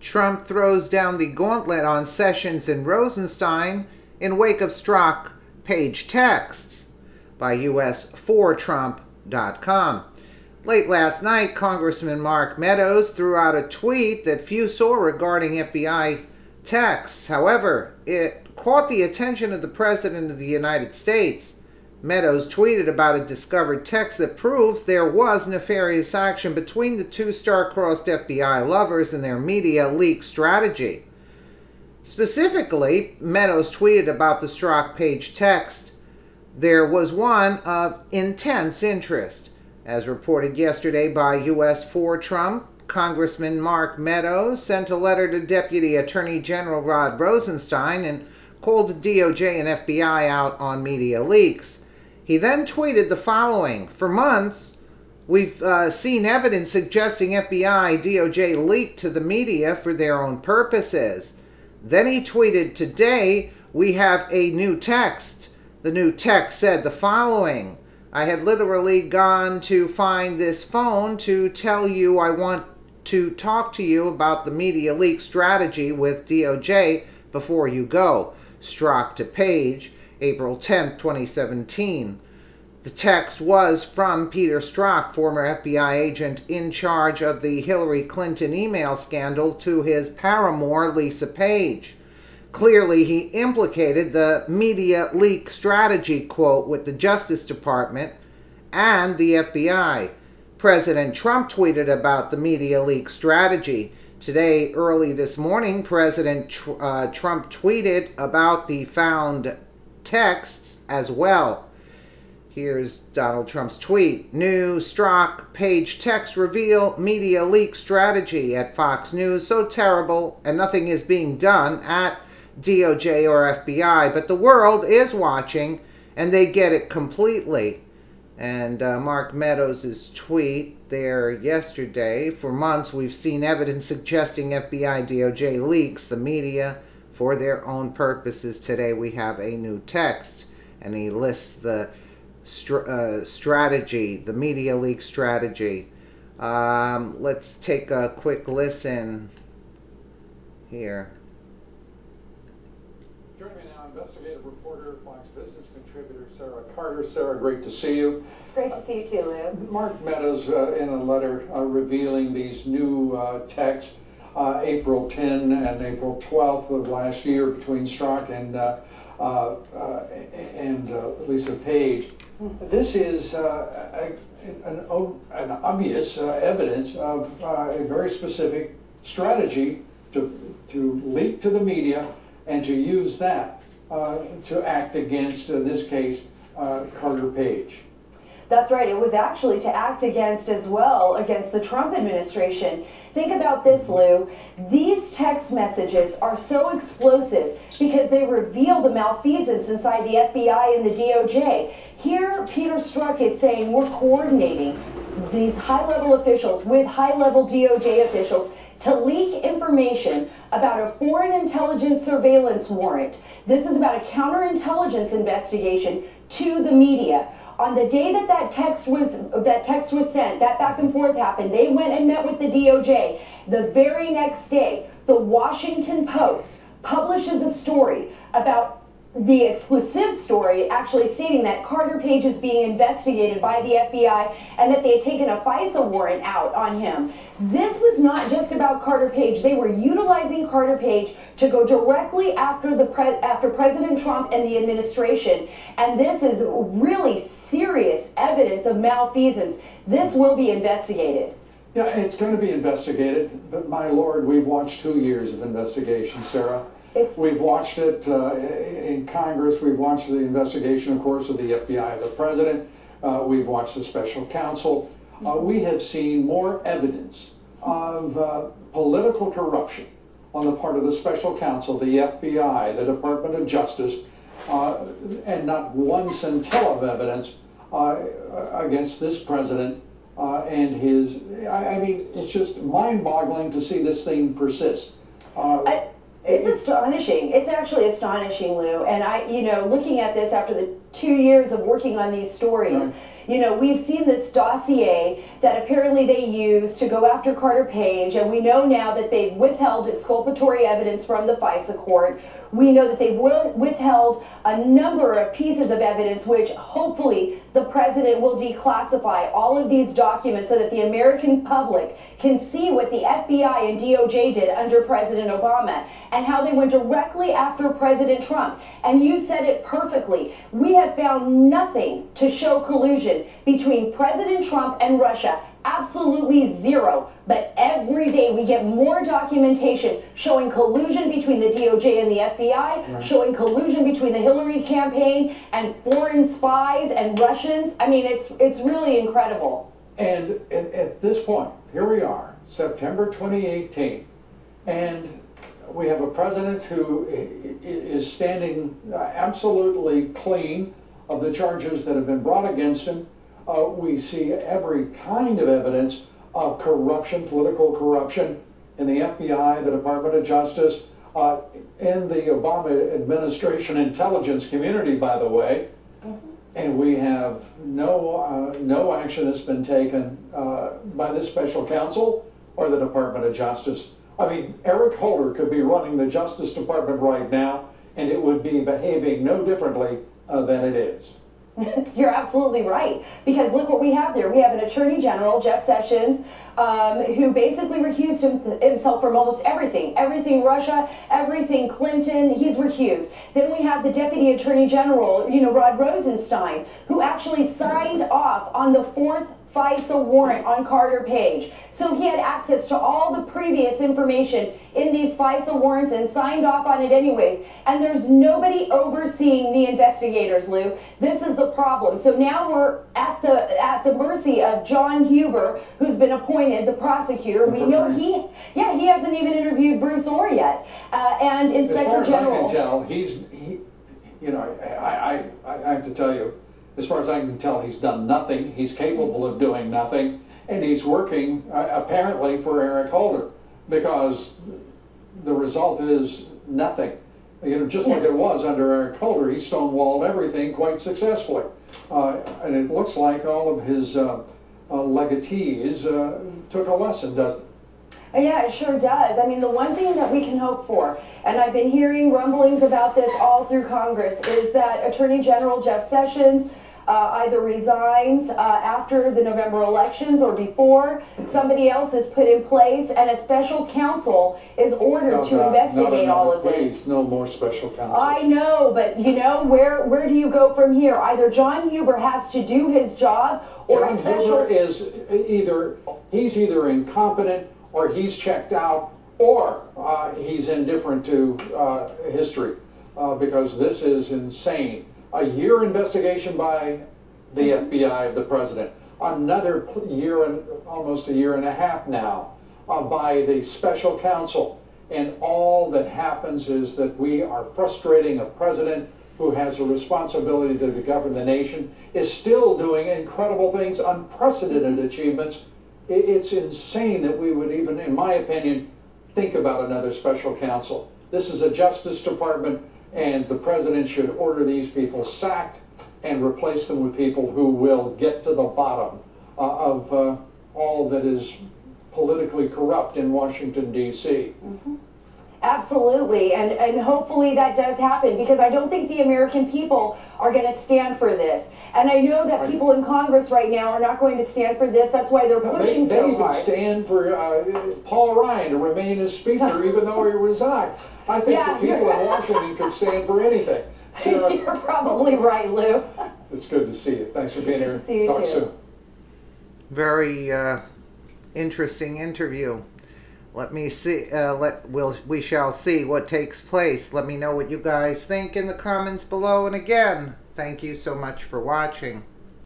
Trump throws down the gauntlet on Sessions and Rosenstein in wake of Strzok page texts by US4Trump.com. Late last night, Congressman Mark Meadows threw out a tweet that few saw regarding FBI texts. However, it caught the attention of the President of the United States. Meadows tweeted about a discovered text that proves there was nefarious action between the two star-crossed FBI lovers and their media leak strategy. Specifically, Meadows tweeted about the Strzok page text. There was one of intense interest. As reported yesterday by US4Trump, Congressman Mark Meadows sent a letter to Deputy Attorney General Rod Rosenstein and called the DOJ and FBI out on media leaks. He then tweeted the following: "For months, we've seen evidence suggesting FBI, DOJ leaked to the media for their own purposes." Then he tweeted, "Today, we have a new text." The new text said the following: "I had literally gone to find this phone to tell you I want to talk to you about the media leak strategy with DOJ before you go. Strzok to page, April 10th, 2017. The text was from Peter Strzok, former FBI agent in charge of the Hillary Clinton email scandal, to his paramour, Lisa Page. Clearly, he implicated the media leak strategy, quote, with the Justice Department and the FBI. President Trump tweeted about the media leak strategy. Today, early this morning, President Trump tweeted about the found texts as well. Here's Donald Trump's tweet. New Strzok page text reveal media leak strategy at Fox News. So terrible, and nothing is being done at DOJ or FBI, but the world is watching, and they get it completely." And Mark Meadows' tweet there yesterday: "For months we've seen evidence suggesting FBI, DOJ leaks the media for their own purposes. Today we have a new text." And he lists the strategy, the media leak strategy. Let's take a quick listen here. Joining me now, investigative reporter, Fox Business contributor Sarah Carter. Sarah, great to see you. Great to see you too, Lou. Mark Meadows, in a letter revealing these new texts, April 10 and April 12th of last year, between Strzok and Lisa Page. This is an obvious evidence of a very specific strategy to leak to the media and to use that to act against, in this case, Carter Page. That's right. It was actually to act against as well, against the Trump administration. Think about this, Lou. These text messages are so explosive because they reveal the malfeasance inside the FBI and the DOJ. Here, Peter Strzok is saying we're coordinating these high-level officials with high-level DOJ officials to leak information about a foreign intelligence surveillance warrant. This is about a counterintelligence investigation to the media. On the day that text was sent, that back and forth happened, they went and met with the DOJ. The very next day, the Washington Post publishes a story about the exclusive story actually stating that Carter Page is being investigated by the FBI and that they had taken a FISA warrant out on him. This was not just about Carter Page. They were utilizing Carter Page to go directly after President Trump and the administration. And this is really serious evidence of malfeasance. This will be investigated. Yeah, it's going to be investigated, but my Lord, we've watched 2 years of investigation, Sarah. We've watched it in Congress. We've watched the investigation, of course, of the FBI, the president. We've watched the special counsel. We have seen more evidence of political corruption on the part of the special counsel, the FBI, the Department of Justice, and not one scintilla of evidence against this president and his. I mean, it's just mind-boggling to see this thing persist. It's astonishing. It's actually astonishing, Lou. And looking at this after the 2 years of working on these stories, we've seen this dossier that apparently they used to go after Carter Page, and we know now that they've withheld exculpatory evidence from the FISA court. We know that they've withheld a number of pieces of evidence, which hopefully the president will declassify all of these documents so that the American public can see what the FBI and DOJ did under President Obama and how they went directly after President Trump. And you said it perfectly. We have found nothing to show collusion between President Trump and Russia. Absolutely zero. But every day we get more documentation showing collusion between the DOJ and the FBI, showing collusion between the Hillary campaign and foreign spies and Russians. I mean, it's really incredible. And at this point, here we are, September 2018, and we have a president who is standing absolutely clean of the charges that have been brought against him. We see every kind of evidence of corruption, political corruption in the FBI, the Department of Justice, in the Obama administration intelligence community, by the way. And we have no action that's been taken by the special counsel or the Department of Justice. I mean, Eric Holder could be running the Justice Department right now, and it would be behaving no differently than it is. You're absolutely right, because look what we have there. We have an Attorney General, Jeff Sessions, who basically recused himself from almost everything. Everything Russia, everything Clinton, he's recused. Then we have the Deputy Attorney General, Rod Rosenstein, who actually signed off on the fourth FISA warrant on Carter Page. So he had access to all the previous information in these FISA warrants and signed off on it anyways. And there's nobody overseeing the investigators, Lou. This is the problem. So now we're at the mercy of John Huber, who's been appointed the prosecutor. We know he hasn't even interviewed Bruce Orr yet. And Inspector General. As far as I can tell, I have to tell you, as far as I can tell, he's done nothing. He's capable of doing nothing. And he's working, apparently, for Eric Holder, because the result is nothing. Just like it was under Eric Holder, he stonewalled everything quite successfully. And it looks like all of his legatees took a lesson, doesn't it? Yeah, it sure does. I mean, the one thing that we can hope for, and I've been hearing rumblings about this all through Congress, is that Attorney General Jeff Sessions either resigns after the November elections or before, somebody else is put in place, and a special counsel is ordered to investigate all of this. No more special counsels. I know, but where do you go from here? Either John Huber has to do his job, or John Huber is either incompetent, or he's checked out, or he's indifferent to history, because this is insane. A year investigation by the FBI of the president, another year and almost a year and a half now by the special counsel, and all that happens is that we are frustrating a president who has a responsibility to govern the nation, is still doing incredible things, unprecedented achievements. It's insane that we would even, in my opinion, think about another special counsel. This is a Justice Department, and the president should order these people sacked and replace them with people who will get to the bottom of all that is politically corrupt in Washington, D.C. Mm-hmm. Absolutely, and hopefully that does happen, because I don't think the American people are going to stand for this. And I know that people in Congress right now are not going to stand for this. That's why they're pushing so hard. They even stand for Paul Ryan to remain as Speaker, even though he resigned. I think the people in Washington could stand for anything. Sarah, you're probably right, Lou. It's good to see you. Thanks for being here. Good to see you Talk too. soon. Very interesting interview. Let me see. We shall see what takes place. Let me know what you guys think in the comments below. And again, thank you so much for watching.